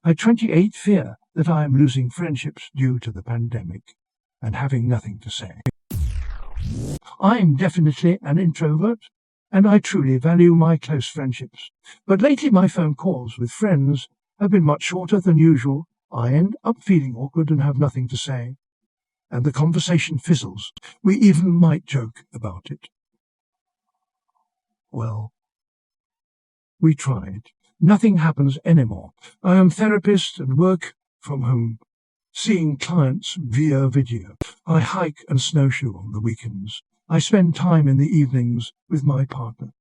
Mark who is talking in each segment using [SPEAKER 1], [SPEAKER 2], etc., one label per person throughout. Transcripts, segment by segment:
[SPEAKER 1] I 28 fear that I am losing friendships due to the pandemic and having nothing to say. I'm definitely an introvert, and I truly value my close friendships. But lately my phone calls with friends have been much shorter than usual. I end up feeling awkward and have nothing to say, and the conversation fizzles. We even might joke about it. Well, we tried. Nothing happens anymore. I am therapist and work from home, seeing clients via video. I hike and snowshoe on the weekends. I spend time in the evenings with my partner.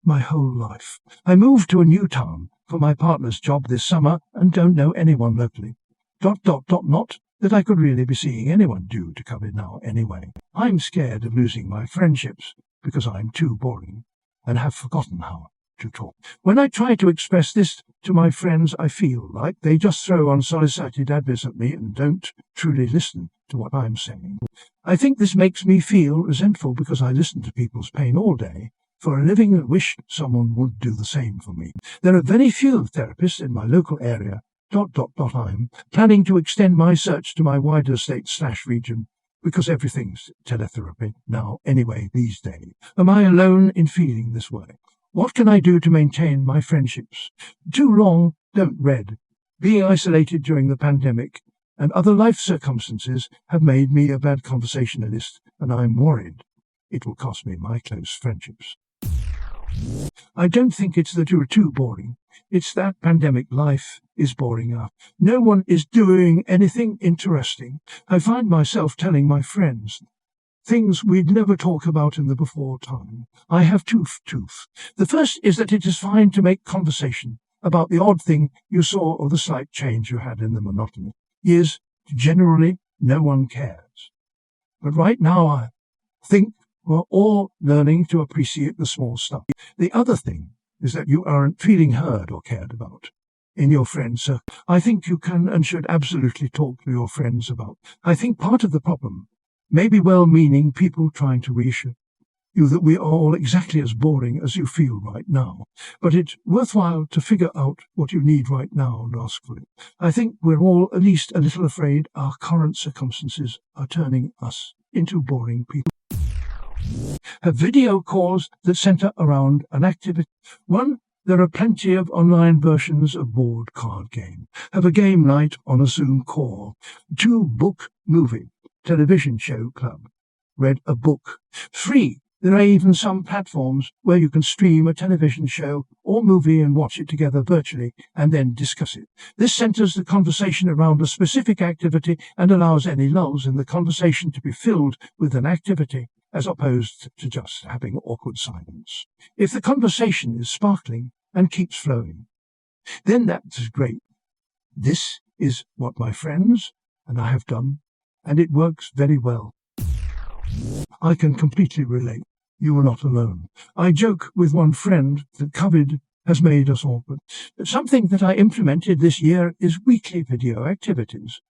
[SPEAKER 1] My whole life. I moved to a new town for my partner's job this summer and don't know anyone locally. Not that I could really be seeing anyone due to COVID now anyway. I'm scared of losing my friendships because I'm too boring and have forgotten how to talk. When I try to express this to my friends, I feel like they just throw unsolicited advice at me and don't truly listen to what I'm saying. I think this makes me feel resentful because I listen to people's pain all day for a living and wish someone would do the same for me. There are very few therapists in my local area. I'm planning to extend my search to my wider state/region because everything's teletherapy now anyway these days. Am I alone in feeling this way? What can I do to maintain my friendships? Too long, don't read. Being isolated during the pandemic and other life circumstances have made me a bad conversationalist, and I'm worried it will cost me my close friendships. I don't think it's that you're too boring. It's that pandemic life is boring up. No one is doing anything interesting. I find myself telling my friends things we'd never talk about in the before time. I have tooth. The first is that it is fine to make conversation about the odd thing you saw or the slight change you had in the monotony. Generally, no one cares. But right now I think we're all learning to appreciate the small stuff. The other thing is that you aren't feeling heard or cared about in your friends circle. I think you can and should absolutely talk to your friends about. I think part of the problem may be well-meaning people trying to reassure you that we are all exactly as boring as you feel right now. But it's worthwhile to figure out what you need right now and ask for it. I think we're all at least a little afraid our current circumstances are turning us into boring people. Have video calls that center around an activity. 1. There are plenty of online versions of board card game. Have a game night on a Zoom call. 2. Book, movie, television show club. Read a book. 3. There are even some platforms where you can stream a television show or movie and watch it together virtually and then discuss it. This centers the conversation around a specific activity and allows any lulls in the conversation to be filled with an activity, as opposed to just having awkward silence. If the conversation is sparkling and keeps flowing, then that's great. This is what my friends and I have done, and it works very well. I can completely relate. You are not alone. I joke with one friend that COVID has made us awkward. Something that I implemented this year is weekly video activities,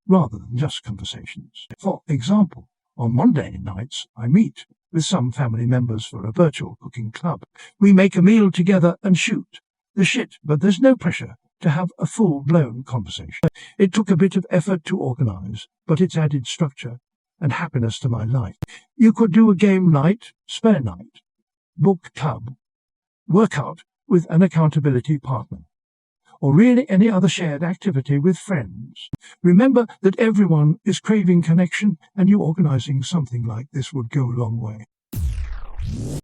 [SPEAKER 1] rather than just conversations. For example, on Monday nights, I meet with some family members for a virtual cooking club. We make a meal together and shoot the shit, but there's no pressure to have a full-blown conversation. It took a bit of effort to organize, but it's added structure and happiness to my life. You could do a game night, spare night, book club, workout with an accountability partner, or really any other shared activity with friends. Remember that everyone is craving connection, and you organizing something like this would go a long way.